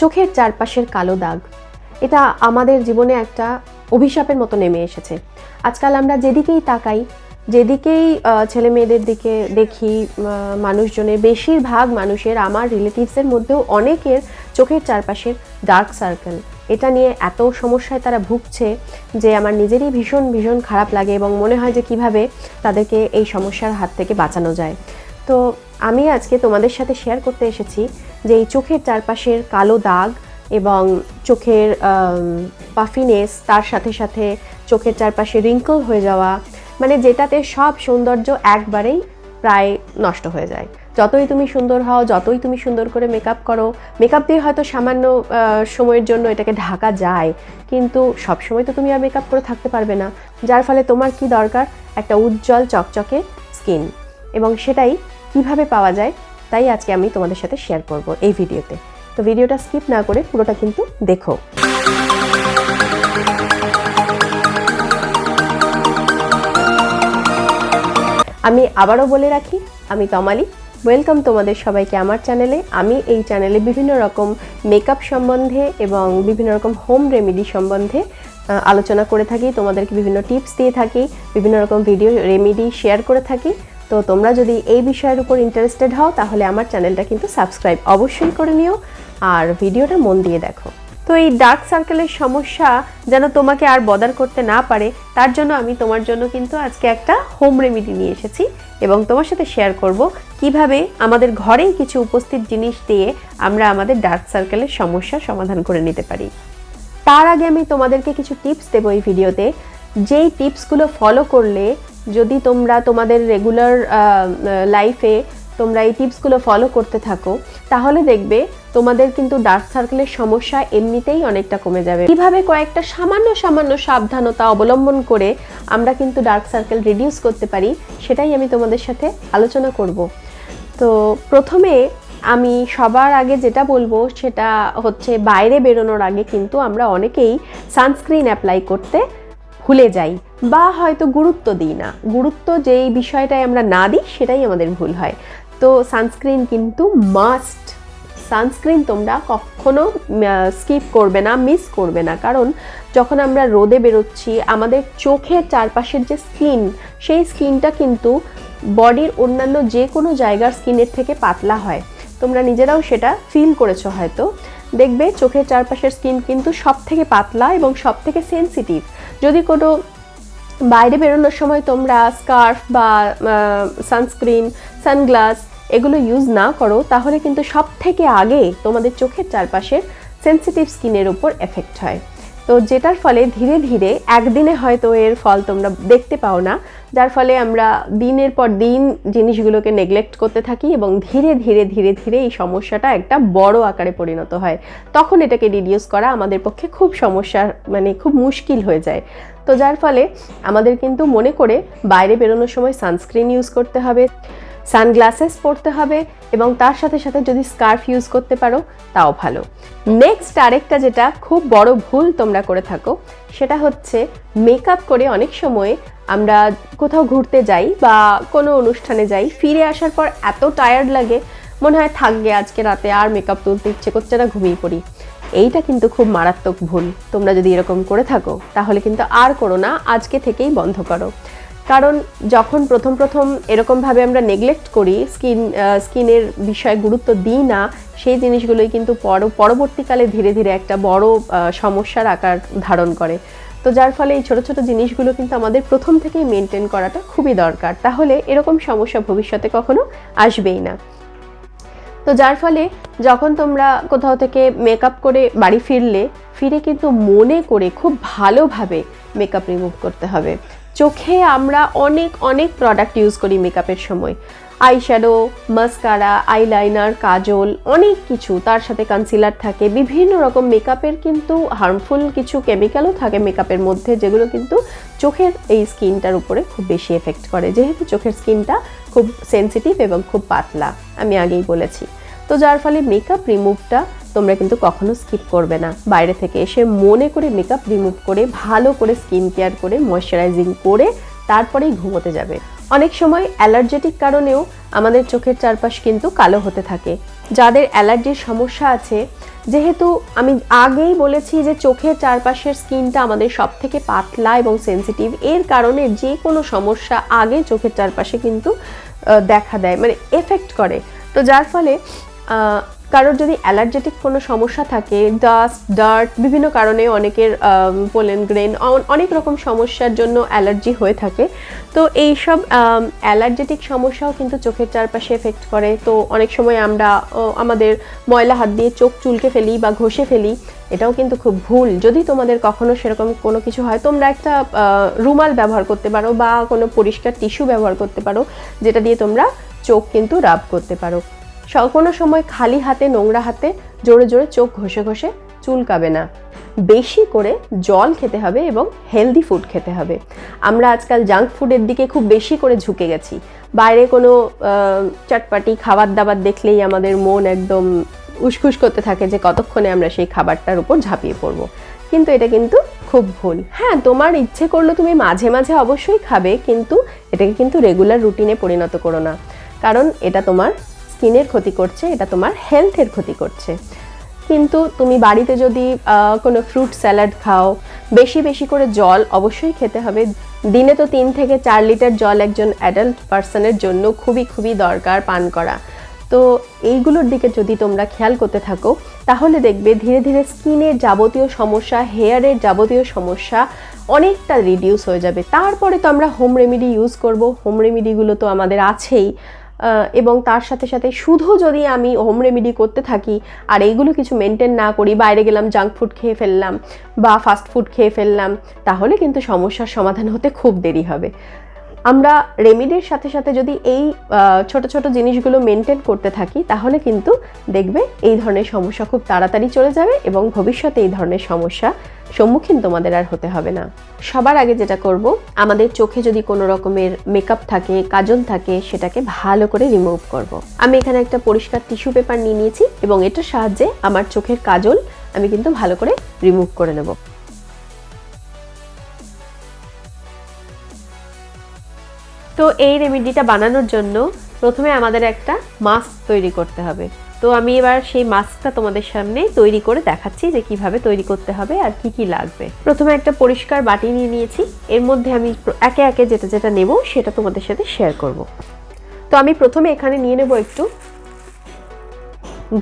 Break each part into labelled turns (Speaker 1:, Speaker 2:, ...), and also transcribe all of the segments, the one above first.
Speaker 1: চোখের চারপাশের কালো দাগ, এটা আমাদের জীবনে একটা অভিশাপের মতো নেমে এসেছে। আজকাল আমরা যেদিকেই তাকাই, যেদিকেই ছেলে মেয়েদের দিকে দেখি, মানুষজনের বেশিরভাগ মানুষের, আমার রিলেটিভসের মধ্যেও অনেকের চোখের চারপাশের ডার্ক সার্কেল, এটা নিয়ে এত সমস্যায় তারা ভুগছে যে আমার নিজেরই ভীষণ ভীষণ খারাপ লাগে এবং মনে হয় যে কিভাবে তাদেরকে এই সমস্যার হাত থেকে বাঁচানো যায়। তো আমি আজকে তোমাদের সাথে শেয়ার করতে এসেছি যে এই চোখের চারপাশের কালো দাগ এবং চোখের পাফিনেস, তার সাথে সাথে চোখের চারপাশে রিঙ্কল হয়ে যাওয়া, মানে যেটাতে সব সৌন্দর্য একবারেই প্রায় নষ্ট হয়ে যায়। যতই তুমি সুন্দর হও, যতই তুমি সুন্দর করে মেকআপ করো, মেকআপ দিয়ে হয়তো সামান্য সময়ের জন্য এটাকে ঢাকা যায়, কিন্তু সবসময় তো তুমি আর মেকআপ করে থাকতে পারবে না। যার ফলে তোমার কি দরকার? একটা উজ্জ্বল চকচকে স্কিন, এবং সেটাই কিভাবে পাওয়া যায় তাই আজকে আমি তোমাদের সাথে শেয়ার করব এই ভিডিওতে। তো ভিডিওটা স্কিপ না করে পুরোটা কিন্তু দেখো। আমি আবারও বলে রাখি, আমি তমালি। ওয়েলকাম তোমাদের সবাইকে আমার চ্যানেলে। আমি এই চ্যানেলে বিভিন্ন রকম মেকআপ সম্বন্ধে এবং বিভিন্ন রকম হোম রেমেডি সম্বন্ধে আলোচনা করে থাকি, তোমাদেরকে বিভিন্ন টিপস দিয়ে থাকি, বিভিন্ন রকম ভিডিও রেমেডি শেয়ার করে থাকি। তো তোমরা যদি এই বিষয়ের উপর ইন্টারেস্টেড হও তাহলে আমার চ্যানেলটা কিন্তু সাবস্ক্রাইব অবশ্যই করে নিও আর ভিডিওটা মন দিয়ে দেখো। তো এই ডার্ক সার্কেলের সমস্যা যেন তোমাকে আর বদার করতে না পারে, তার জন্য আমি তোমার জন্য কিন্তু আজকে একটা হোম রেমেডি নিয়ে এসেছি এবং তোমার সাথে শেয়ার করব কিভাবে আমাদের ঘরেই কিছু উপস্থিত জিনিস দিয়ে আমরা আমাদের ডার্ক সার্কেলের সমস্যার সমাধান করে নিতে পারি। তার আগে আমি তোমাদেরকে কিছু টিপস দেবো এই ভিডিওতে, যেই টিপসগুলো ফলো করলে যদি তোমরা তোমাদের রেগুলার লাইফে তোমরা এই টিপসগুলো ফলো করতে থাকো তাহলে দেখবে তোমাদের কিন্তু ডার্ক সার্কেলের সমস্যা এমনিতেই অনেকটা কমে যাবে। কিভাবে কয়েকটা সামান্য সামান্য সাবধানতা অবলম্বন করে আমরা কিন্তু ডার্ক সার্কেল রিডিউস করতে পারি সেটাই আমি তোমাদের সাথে আলোচনা করব। তো প্রথমে আমি সবার আগে যেটা বলবো সেটা হচ্ছে, বাইরে বেরোনোর আগে কিন্তু আমরা অনেকেই সানস্ক্রিন অ্যাপ্লাই করতে ভুলে যাই বা হয়তো গুরুত্ব দিই না। গুরুত্ব যেই বিষয়টায় আমরা না দিই সেটাই আমাদের ভুল হয়। তো সানস্ক্রিন কিন্তু মাস্ট। সানস্ক্রিন তোমরা কখনো স্কিপ করবে না, মিস করবে না, কারণ যখন আমরা রোদে বেরোচ্ছি আমাদের চোখের চারপাশের যে স্কিন, সেই স্কিনটা কিন্তু বডির অন্যান্য যে কোনো জায়গার স্কিনের থেকে পাতলা হয়। তোমরা নিজেরাও সেটা ফিল করেছো হয়তো। দেখবে চোখের চারপাশের স্কিন কিন্তু সব থেকে পাতলা এবং সব থেকে সেন্সিটিভ। যদি কোনো বাইরে বেরোনোর সময় তোমরা স্কার্ফ বা সানস্ক্রিন, সানগ্লাস এগুলো ইউজ না করো তাহলে কিন্তু সব থেকে আগে তোমাদের চোখের চারপাশের সেন্সিটিভ স্কিনের উপর এফেক্ট হয়। তো যেটার ফলে ধীরে ধীরে একদিনে হয়তো এর ফল তোমরা দেখতে পাও না, যার ফলে আমরা দিনের পর দিন জিনিসগুলোকে নেগলেক্ট করতে থাকি এবং ধীরে ধীরে ধীরে ধীরে এই সমস্যাটা একটা বড় আকারে পরিণত হয়। তখন এটাকে রিডিউস করা আমাদের পক্ষে খুব সমস্যা, মানে খুব মুশকিল হয়ে যায়। তো যার ফলে আমাদের কিন্তু মনে করে বাইরে বেরোনোর সময় সানস্ক্রিন ইউজ করতে হবে, সানগ্লাসেস পরতে হবে এবং তার সাথে সাথে যদি স্কার্ফ ইউজ করতে পারো তাও ভালো। নেক্সট আরেকটা যেটা খুব বড় ভুল তোমরা করে থাকো সেটা হচ্ছে, মেকআপ করে অনেক সময় আমরা কোথাও ঘুরতে যাই বা কোনো অনুষ্ঠানে যাই, ফিরে আসার পর এত টায়ার্ড লাগে মনে হয় থাকবে আজকে রাতে আর মেকআপ তুলতে ইচ্ছে করছে না, ঘুমিয়ে পড়ি। এইটা কিন্তু খুব মারাত্মক ভুল। তোমরা যদি এরকম করে থাকো তাহলে কিন্তু আর করো না, আজকে থেকেই বন্ধ করো। কারণ যখন প্রথম প্রথম এরকমভাবে আমরা নেগলেক্ট করি, স্কিনের বিষয়ে গুরুত্ব দিই না, সেই জিনিসগুলোই কিন্তু পরবর্তীকালে ধীরে ধীরে একটা বড় সমস্যার আকার ধারণ করে। তো যার ফলে এই ছোট ছোট জিনিসগুলো কিন্তু আমাদের প্রথম থেকেই মেনটেন করাটা খুবই দরকার, তাহলে এরকম সমস্যা ভবিষ্যতে কখনো আসবেই না। তো যার ফলে যখন তোমরা কোথাও থেকে মেকআপ করে বাড়ি ফিরে কিন্তু মনে করে খুব ভালোভাবে মেকআপ রিমুভ করতে হবে। চোখে আমরা অনেক অনেক প্রোডাক্ট ইউজ করি মেকআপের সময়, আইশ্যাডো, মাস্কারা, আইলাইনার, কাজল, অনেক কিছু, তার সাথে কনসিলার থাকে, বিভিন্ন রকম মেকআপের কিন্তু হার্মফুল কিছু কেমিক্যালও থাকে মেকআপের মধ্যে, যেগুলো কিন্তু চোখের এই স্কিনটার উপরে খুব বেশি এফেক্ট করে, যেহেতু চোখের স্কিনটা খুব সেন্সিটিভ এবং খুব পাতলা, আমি আগেই বলেছি। তো যার ফলে মেকআপ রিমুভটা তোমরা কিন্তু কখনো স্কিপ করবে না। বাইরে থেকে এসে মনে করে মেকআপ রিমুভ করে ভালো করে স্কিন কেয়ার করে ময়শ্চারাইজিং করে তারপরেই ঘুমোতে যাবে। অনেক সময় অ্যালার্জেটিক কারণেও আমাদের চোখের চারপাশ কিন্তু কালো হতে থাকে। যাদের অ্যালার্জির সমস্যা আছে যেহেতু আমি আগেই বলেছি যে চোখের চারপাশের স্কিনটা আমাদের সবথেকে পাতলা এবং সেনসিটিভ, এর কারণে যে কোনো সমস্যা আগে চোখের চারপাশে কিন্তু দেখা দেয়, মানে এফেক্ট করে। তো যার ফলে কারোর যদি অ্যালার্জেটিক কোনো সমস্যা থাকে, ডাস্ট, ডার্ট, বিভিন্ন কারণে অনেকের পোলেন গ্রেন, অনেক রকম সমস্যার জন্য অ্যালার্জি হয়ে থাকে। তো এই সব অ্যালার্জেটিক সমস্যাও কিন্তু চোখের চারপাশে এফেক্ট করে। তো অনেক সময় আমরা আমাদের ময়লা হাত দিয়ে চোখ চুলকে ফেলি বা ঘষে ফেলি, এটাও কিন্তু খুব ভুল। যদি তোমাদের কখনো সেরকম কোনো কিছু হয়, তোমরা একটা রুমাল ব্যবহার করতে পারো বা কোনো পরিষ্কার টিস্যু ব্যবহার করতে পারো, যেটা দিয়ে তোমরা চোখ কিন্তু রাব করতে পারো। কোনো সময় খালি হাতে, নোংরা হাতে জোরে জোরে চোখ ঘষে ঘষে চুলকাবে না। বেশি করে জল খেতে হবে এবং হেলদি ফুড খেতে হবে। আমরা আজকাল জাঙ্ক ফুডের দিকে খুব বেশি করে ঝুঁকে গেছি। বাইরে কোনো চটপাটি খাবার দাবার দেখলেই আমাদের মন একদম উসখুস করতে থাকে যে কতক্ষণে আমরা সেই খাবারটার উপর ঝাঁপিয়ে পড়বো। কিন্তু এটা কিন্তু খুব ভুল। হ্যাঁ, তোমার ইচ্ছে করলো তুমি মাঝে মাঝে অবশ্যই খাবে, কিন্তু এটাকে কিন্তু রেগুলার রুটিনে পরিণত করো না, কারণ এটা তোমার স্কিনের ক্ষতি করছে, এটা তোমার হেলথের ক্ষতি করছে। কিন্তু তুমি বাড়িতে যদি কোনো ফ্রুট স্যালাড খাও, বেশি বেশি করে জল অবশ্যই খেতে হবে। দিনে তো 3 থেকে 4 লিটার জল একজন অ্যাডাল্ট পার্সনের জন্য খুবই খুবই দরকার পান করা। তো এইগুলোর দিকে যদি তোমরা খেয়াল করতে থাকো, তাহলে দেখবে ধীরে ধীরে স্কিনের যাবতীয় সমস্যা, হেয়ারের যাবতীয় সমস্যা অনেকটা রিডিউস হয়ে যাবে। তারপরে তো আমরা হোম রেমেডি ইউজ করব। হোম রেমেডিগুলো তো আমাদের আছেই, এবং তার সাথে সাথে শুধু যদি আমি হোম রেমেডি করতে থাকি আর এইগুলো কিছু মেনটেন না করি, বাইরে গেলাম জাঙ্ক ফুড খেয়ে ফেললাম বা ফাস্ট ফুড খেয়ে ফেললাম, তাহলে কিন্তু সমস্যার সমাধান হতে খুব দেরি হবে। আমরা রেমেডির সাথে সাথে যদি এই ছোট ছোট জিনিসগুলো মেনটেন করতে থাকি, তাহলে কিন্তু দেখবে এই ধরনের সমস্যা খুব তাড়াতাড়ি চলে যাবে এবং ভবিষ্যতে এই ধরনের সমস্যা সম্মুখীন তোমাদের আর হতে হবে না। সবার আগে যেটা করব, আমাদের চোখে যদি কোনো রকমের মেকআপ থাকে, কাজল থাকে, সেটাকে ভালো করে রিমুভ করব। আমি এখানে একটা পরিষ্কার টিস্যু পেপার নিয়ে নিয়েছি এবং এটার সাহায্যে আমার চোখের কাজল আমি কিন্তু ভালো করে রিমুভ করে নেব। তো এই রেমেডিটা বানানোর জন্য প্রথমে আমাদের একটা মাস্ক তৈরি করতে হবে। তো আমি এবার সেই মাস্কটা তোমাদের সামনে তৈরি করে দেখাচ্ছি যে কিভাবে তৈরি করতে হবে আর কি কি লাগবে। প্রথমে একটা পরিষ্কার বাটি নিয়ে নিয়েছি, এর মধ্যে আমি একে একে যেটা যেটা নেব সেটা তোমাদের সাথে শেয়ার করব। তো আমি প্রথমে এখানে নিয়ে নেব একটু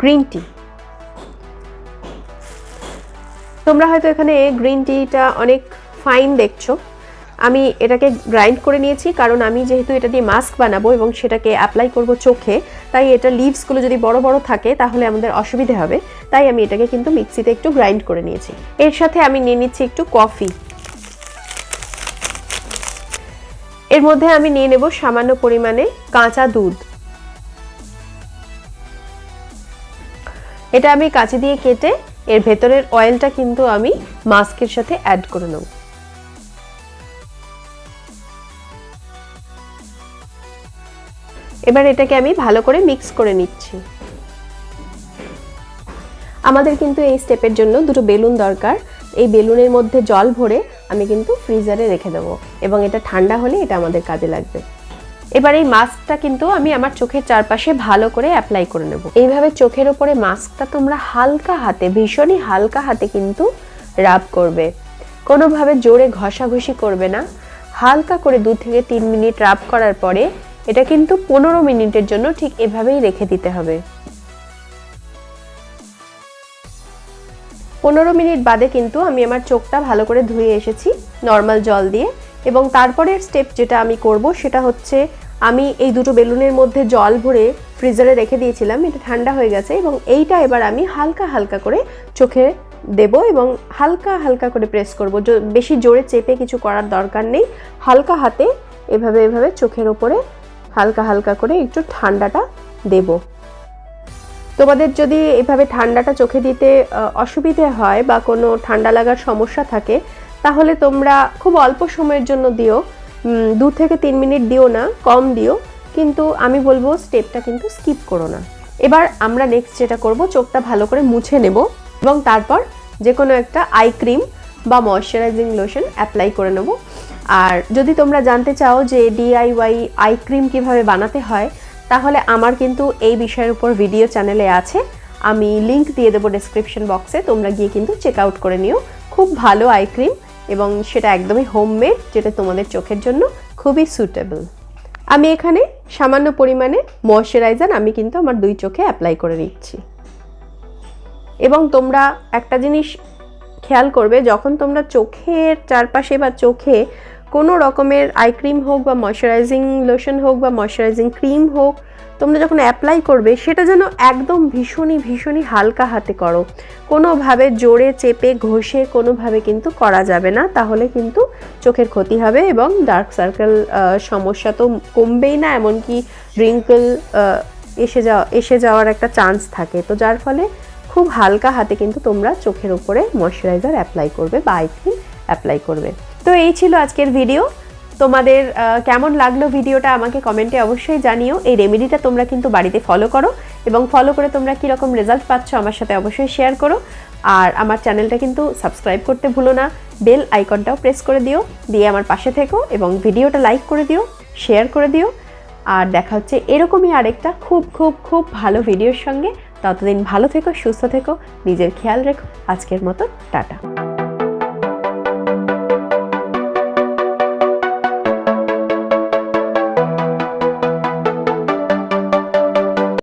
Speaker 1: গ্রিন টি। তোমরা হয়তো এখানে গ্রিন টিটা অনেক ফাইন দেখছো, আমি এটাকে গ্রাইন্ড করে নিয়েছি, কারণ আমি যেহেতু এটা দিয়ে মাস্ক বানাবো এবং সেটাকে অ্যাপ্লাই করব চোখে, তাই এটা লিভসগুলো যদি বড় বড় থাকে তাহলে আমাদের অসুবিধে হবে, তাই আমি এটাকে কিন্তু মিক্সিতে একটু গ্রাইন্ড করে নিয়েছি। এর সাথে আমি নিয়ে নিচ্ছি একটু কফি। এর মধ্যে আমি নিয়ে নেব সামান্য পরিমাণে কাঁচা দুধ। এটা আমি কাঁচি দিয়ে কেটে এর ভেতরের অয়েলটা কিন্তু আমি মাস্কের সাথে অ্যাড করে নেব। এবার এটাকে আমি ভালো করে মিক্স করে নিচ্ছি। আমাদের কিন্তু এই স্টেপের জন্য দুটো বেলুন দরকার। এই বেলুনের মধ্যে জল ভরে আমি কিন্তু ফ্রিজারে রেখে দেবো এবং এটা ঠান্ডা হলে এটা আমাদের কাজে লাগবে। এবার এই মাস্কটা কিন্তু আমি আমার চোখের চারপাশে ভালো করে অ্যাপ্লাই করে নেব। এইভাবে চোখের ওপরে মাস্কটা তোমরা হালকা হাতে, ভীষণই হালকা হাতে কিন্তু রাব করবে, কোনোভাবে জোরে ঘষাঘষি করবে না। হালকা করে 2 থেকে 3 মিনিট রাব করার পরে এটা কিন্তু 15 মিনিটের জন্য ঠিক এভাবেই রেখে দিতে হবে। 15 মিনিট বাদে কিন্তু আমি আমার চোখটা ভালো করে ধুয়ে এসেছি নর্মাল জল দিয়ে, এবং তারপরের স্টেপ যেটা আমি করব সেটা হচ্ছে, আমি এই দুটো বেলুনের মধ্যে জল ভরে ফ্রিজারে রেখে দিয়েছিলাম, এটা ঠান্ডা হয়ে গেছে এবং এইটা এবার আমি হালকা হালকা করে চোখে দেব এবং হালকা হালকা করে প্রেস করব। বেশি জোরে চেপে কিছু করার দরকার নেই, হালকা হাতে এভাবে এভাবে চোখের ওপরে হালকা হালকা করে একটু ঠান্ডাটা দেব। তোমাদের যদি এভাবে ঠান্ডাটা চোখে দিতে অসুবিধে হয় বা কোনো ঠান্ডা লাগার সমস্যা থাকে, তাহলে তোমরা খুব অল্প সময়ের জন্য দিও, 2 থেকে 3 মিনিট দিও না, কম দিও, কিন্তু আমি বলবো স্টেপটা কিন্তু স্কিপ করো না। এবার আমরা নেক্সট যেটা করব, চোখটা ভালো করে মুছে নেব এবং তারপর যে কোনো একটা আই ক্রিম বা ময়শ্চারাইজিং লোশন অ্যাপ্লাই করে নেব। আর যদি তোমরা জানতে চাও যে DIY আই ক্রিম কীভাবে বানাতে হয়, তাহলে আমার কিন্তু এই বিষয়ের উপর ভিডিও চ্যানেলে আছে, আমি লিংক দিয়ে দেবো ডেসক্রিপশন বক্সে, তোমরা গিয়ে কিন্তু চেক আউট করে নিও। খুব ভালো আই ক্রিম এবং সেটা একদমই হোমমেড, যেটা তোমাদের চোখের জন্য খুবই সুটেবল। আমি এখানে সামান্য পরিমাণে ময়শ্চারাইজার আমি কিন্তু আমার 2 চোখে অ্যাপ্লাই করে নিচ্ছি। এবং তোমরা একটা জিনিস খেয়াল করবে, যখন তোমরা চোখের চারপাশে বা চোখে কোনো রকমের আই ক্রিম হোক বা ময়শ্চারাইজিং লোশন হোক বা ময়শ্চারাইজিং ক্রিম হোক তোমরা যখন অ্যাপ্লাই করবে, সেটা যেন একদম ভীষণই হালকা হাতে করো। কোনোভাবে জোরে চেপে ঘষে কোনোভাবে কিন্তু করা যাবে না, তাহলে কিন্তু চোখের ক্ষতি হবে এবং ডার্ক সার্কেল সমস্যা তো কমবেই না, এমনকি রিঙ্কেল এসে যাওয়ার একটা চান্স থাকে। তো যার ফলে খুব হালকা হাতে কিন্তু তোমরা চোখের উপরে ময়শ্চারাইজার অ্যাপ্লাই করবে বা আই ক্রিম অ্যাপ্লাই করবে। তো এই ছিল আজকের ভিডিও। তোমাদের কেমন লাগলো ভিডিওটা আমাকে কমেন্টে অবশ্যই জানিও। এই রেমেডিটা তোমরা কিন্তু বাড়িতে ফলো করো এবং ফলো করে তোমরা কীরকম রেজাল্ট পাচ্ছ আমার সাথে অবশ্যই শেয়ার করো। আর আমার চ্যানেলটা কিন্তু সাবস্ক্রাইব করতে ভুলো না, বেল আইকনটাও প্রেস করে দিও, দিয়ে আমার পাশে থেকো এবং ভিডিওটা লাইক করে দিও, শেয়ার করে দিও। আর দেখা হচ্ছে এরকমই আরেকটা খুব ভালো ভিডিওর সঙ্গে। ততদিন ভালো থেকো, সুস্থ থেকো, নিজের খেয়াল রেখো। আজকের মতো টাটা।